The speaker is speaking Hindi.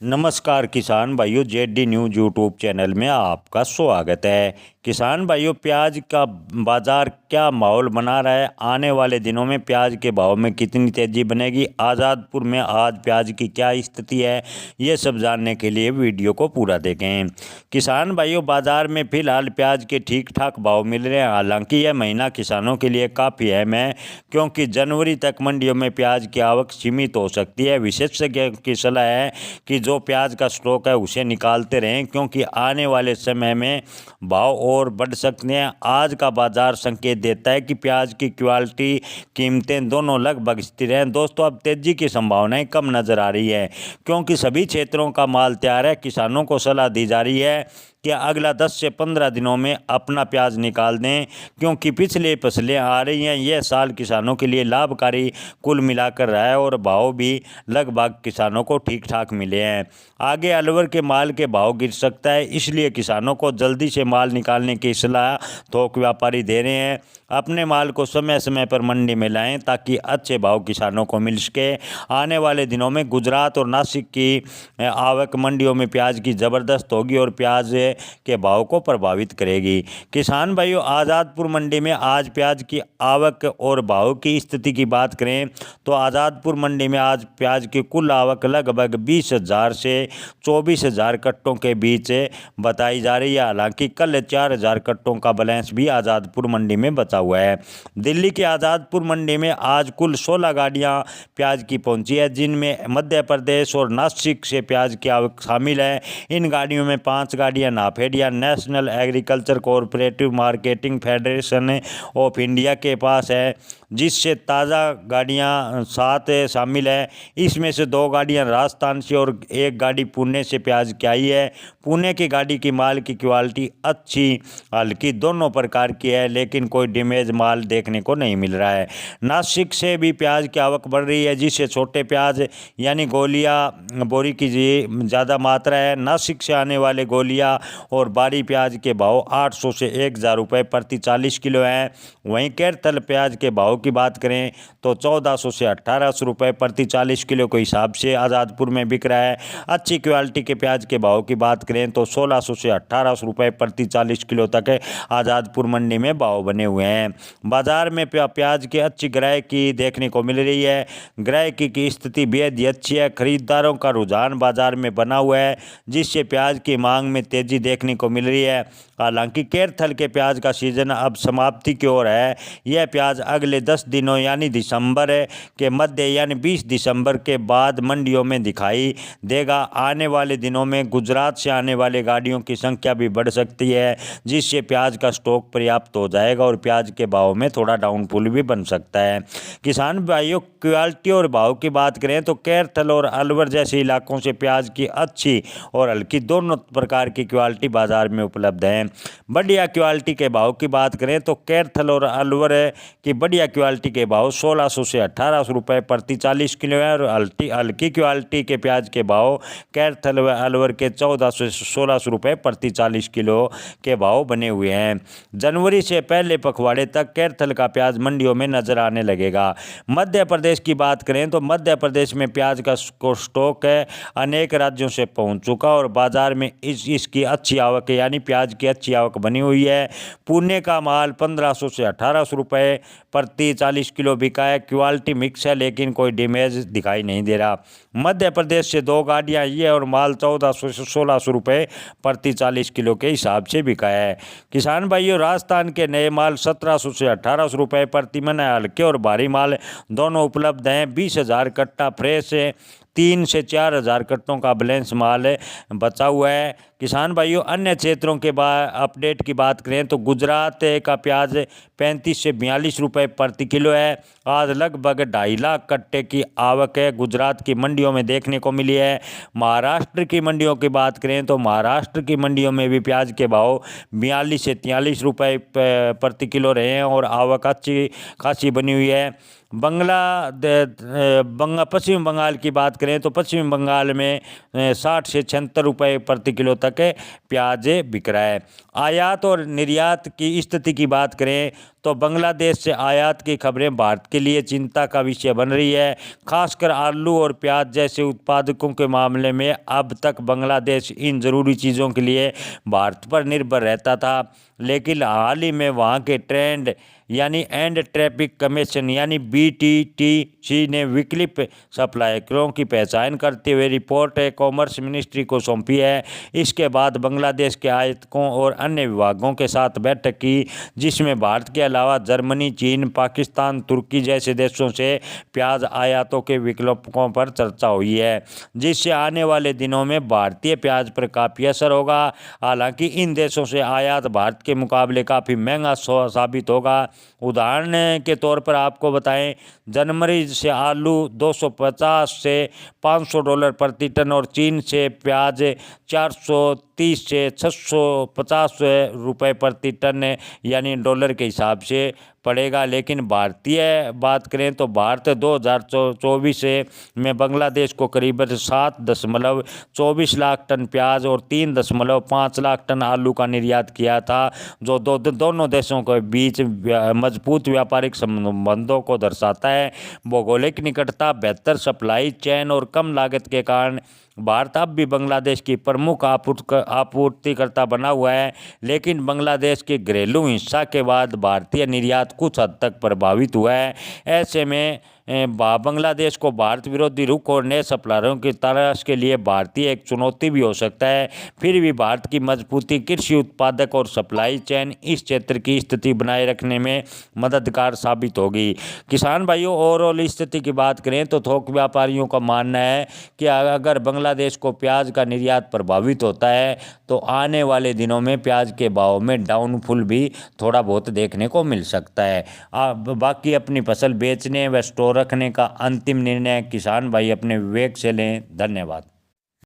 नमस्कार किसान भाइयों, जेडी न्यूज यूट्यूब चैनल में आपका स्वागत है। किसान भाइयों, प्याज का बाजार क्या माहौल बना रहा है? आने वाले दिनों में प्याज के भाव में कितनी तेजी बनेगी? आज़ादपुर में आज प्याज की क्या स्थिति है, ये सब जानने के लिए वीडियो को पूरा देखें। किसान भाइयों, बाजार में फिलहाल प्याज के ठीक ठाक भाव मिल रहे हैं। हालांकि यह महीना किसानों के लिए काफ़ी अहम है, क्योंकि जनवरी तक मंडियों में प्याज की आवक सीमित हो सकती है। विशेषज्ञों की सलाह है कि जो प्याज का स्टॉक है उसे निकालते रहें, क्योंकि आने वाले समय में भाव और बढ़ सकते हैं। आज का बाजार संकेत देता है कि प्याज की क्वालिटी, कीमतें दोनों लगभग स्थिर हैं। दोस्तों, अब तेजी की संभावनाएं कम नजर आ रही है, क्योंकि सभी क्षेत्रों का माल तैयार है। किसानों को सलाह दी जा रही है कि अगला 10 से 15 दिनों में अपना प्याज निकाल दें, क्योंकि पिछले फसलें आ रही हैं। यह साल किसानों के लिए लाभकारी कुल मिलाकर रहा है और भाव भी लगभग किसानों को ठीक ठाक मिले हैं। आगे अलवर के माल के भाव गिर सकता है, इसलिए किसानों को जल्दी से माल निकालने की सलाह थोक व्यापारी दे रहे हैं। अपने माल को समय समय पर मंडी में लाएं, ताकि अच्छे भाव किसानों को मिल सके। आने वाले दिनों में गुजरात और नासिक की आवक मंडियों में प्याज की ज़बरदस्त होगी और प्याज के भाव को प्रभावित करेगी। किसान भाइयों, आज़ादपुर मंडी में आज प्याज की आवक और भाव की स्थिति की बात करें तो आज़ादपुर मंडी में आज प्याज की कुल आवक लगभग 20,000 से 24,000 कट्टों के बीच बताई जा रही है। हालांकि कल 4,000 कट्टों का बैलेंस भी आज़ादपुर मंडी में बचा हुआ है। दिल्ली के आज़ादपुर मंडी में आज कुल 16 गाड़ियां प्याज की पहुंची है, जिनमें मध्य प्रदेश और नासिक से प्याज की आवक शामिल है। इन गाड़ियों में 5 गाड़ियां NAFED national agriculture cooperative marketing federation of India के पास है, जिससे ताज़ा गाड़ियां 7 शामिल है। इसमें से 2 गाड़ियां राजस्थान से और 1 गाड़ी पुणे से प्याज की आई है। पुणे की गाड़ी की माल की क्वालिटी अच्छी हल्की दोनों प्रकार की है, लेकिन कोई डैमेज माल देखने को नहीं मिल रहा है। नासिक से भी प्याज की आवक बढ़ रही है, जिससे छोटे प्याज यानी गोलियां बोरी की ज़्यादा मात्रा है। नासिक से आने वाले गोलियां और बारी प्याज के भाव 800 से 1,000 रुपये प्रति 40 किलो हैं। वहीं कैरथल प्याज के भाव की बात करें तो 1400 से 1800 रुपये प्रति 40 किलो के हिसाब से आज़ादपुर में बिक रहा है। अच्छी क्वालिटी के प्याज के भाव की बात करें तो 1600 से 1800 रुपये प्रति 40 किलो तक आज़ादपुर मंडी में भाव बने हुए हैं। बाजार में प्याज की अच्छी ग्राहकी देखने को मिल रही है। ग्राहकी की स्थिति बेहद ही अच्छी है। खरीदारों का रुझान बाजार में बना हुआ है, जिससे प्याज की मांग में तेजी देखने को मिल रही है। हालांकि कैरथल के प्याज का सीजन अब समाप्ति की ओर है। यह प्याज अगले 10 दिनों यानी दिसंबर के मध्य यानी 20 दिसंबर के बाद मंडियों में दिखाई देगा। आने वाले दिनों में गुजरात से आने वाले गाड़ियों की संख्या भी बढ़ सकती है, जिससे प्याज का स्टॉक पर्याप्त हो जाएगा और प्याज के भाव में थोड़ा डाउनफॉल भी बन सकता है। किसान भाइयों, क्वालिटी और भाव की बात करें तो कैरथल और अलवर जैसे इलाकों से प्याज की अच्छी और हल्की दोनों प्रकार की क्वालिटी बाजार में उपलब्ध है। बढ़िया क्वालिटी के भाव की बात करें तो कैरथल और अलवर की बढ़िया क्वालिटी के भाव 1600 से 1800 रुपये प्रति 40 किलो है और हल्की क्वालिटी के प्याज के भाव कैरथल व अलवर के 1400 से 1600 रुपये प्रति 40 किलो के भाव बने हुए हैं। जनवरी से पहले पखवाड़े तक कैरथल का प्याज मंडियों में नजर आने लगेगा। मध्य प्रदेश की बात करें तो मध्य प्रदेश में प्याज का स्टॉक है अनेक राज्यों से पहुंच चुका और बाजार में इसकी अच्छी आवक यानी प्याज की अच्छी आवक बनी हुई है। पुणे का माल 1500 से 1800 रुपये प्रति 40 किलो बिका है। क्वालिटी मिक्स है, लेकिन कोई डैमेज दिखाई नहीं दे रहा। मध्य प्रदेश से 2 गाड़ियां आई है और माल 1400 से 1600 रुपये प्रति 40 किलो के हिसाब से बिका है। किसान भाइयों, राजस्थान के नए माल 1700 से 1800 रुपये प्रति मन है। हल्के और भारी माल दोनों उपलब्ध हैं। 20,000 कट्टा फ्रेश 3 से 4,000 कट्टों का बैलेंस माल बचा हुआ है। किसान भाइयों, अन्य क्षेत्रों के अपडेट की बात करें तो गुजरात का प्याज 35 से 42 रुपये प्रति किलो है। आज लगभग 2.5 लाख कट्टे की आवक है गुजरात की मंडियों में देखने को मिली है। महाराष्ट्र की मंडियों की बात करें तो महाराष्ट्र की मंडियों में भी प्याज के भाव 42 से 43 रुपये प्रति किलो रहे हैं और आवक अच्छी खासी बनी हुई है। पश्चिम बंगाल की बात करें तो पश्चिम बंगाल में 60 से 76 रुपये प्रति किलो तक प्याज बिक रहा है। आयात और निर्यात की स्थिति की बात करें तो बांग्लादेश से आयात की खबरें भारत के लिए चिंता का विषय बन रही है। खासकर आलू और प्याज जैसे उत्पादकों के मामले में अब तक बांग्लादेश इन ज़रूरी चीज़ों के लिए भारत पर निर्भर रहता था, लेकिन हाल ही में वहाँ के ट्रेंड यानी एंड ट्रैफिक कमीशन यानी BTTC ने वैकल्पिक सप्लायरों की पहचान करते हुए रिपोर्ट कॉमर्स मिनिस्ट्री को सौंपी है। इसके बाद बांग्लादेश के आयातकों और अन्य विभागों के साथ बैठक की, जिसमें भारत के अलावा जर्मनी, चीन, पाकिस्तान, तुर्की जैसे देशों से प्याज आयातों के विकल्पों पर चर्चा हुई है, जिससे आने वाले दिनों में भारतीय प्याज पर काफ़ी असर होगा। हालांकि इन देशों से आयात भारत के मुकाबले काफ़ी महंगा साबित होगा। उदाहरण के तौर पर आपको बताएं, जनवरी से आलू $250 से $500 प्रति टन और चीन से प्याज 430 से 650 रुपये प्रति टन यानी डॉलर के हिसाब से पड़ेगा। लेकिन भारतीय बात करें तो भारत 2024 में बांग्लादेश को करीबन 7.24 लाख टन प्याज और 3.5 लाख टन आलू का निर्यात किया था, जो दोनों देशों के बीच मजबूत व्यापारिक संबंधों को दर्शाता है। भौगोलिक निकटता, बेहतर सप्लाई चेन और कम लागत के कारण भारत अब भी बांग्लादेश की प्रमुख आपूर्तिकर्ता बना हुआ है, लेकिन बांग्लादेश के घरेलू हिंसा के बाद भारतीय निर्यात कुछ हद तक प्रभावित हुआ है। ऐसे में बांग्लादेश को भारत विरोधी रुख और नए सप्लायरों की तलाश के लिए भारतीय एक चुनौती भी हो सकता है। फिर भी भारत की मजबूती कृषि उत्पादक और सप्लाई चेन इस क्षेत्र की स्थिति बनाए रखने में मददगार साबित होगी। किसान भाइयों, ओवरऑल स्थिति की बात करें तो थोक व्यापारियों का मानना है कि अगर बांग्लादेश को प्याज का निर्यात प्रभावित होता है तो आने वाले दिनों में प्याज के भाव में डाउनफॉल भी थोड़ा बहुत देखने को मिल सकता है। बाकी अपनी फसल बेचने व स्टोर रखने का अंतिम निर्णय किसान भाई अपने विवेक से लें। धन्यवाद।